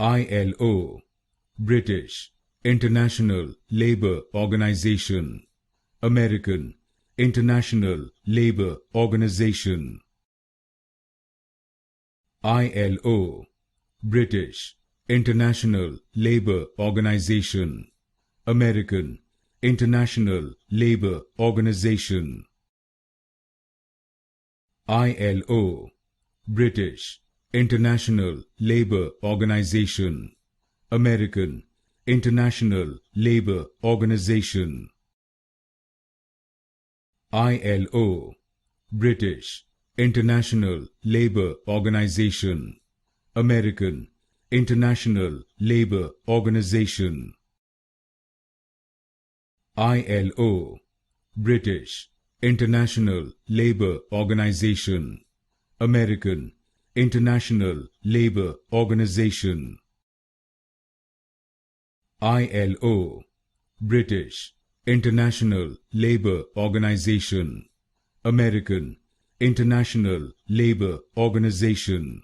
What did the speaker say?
ILO, British International Labour Organization, American International Labour Organization. ILO, British International Labour Organization, American International Labour Organization. ILO, British International Labour Organization, American International Labour Organization. ILO, British International Labour Organization, American International Labour Organization. ILO, British International Labour Organization, American International Labour Organization. ILO, British International Labour Organization, American International Labour Organization.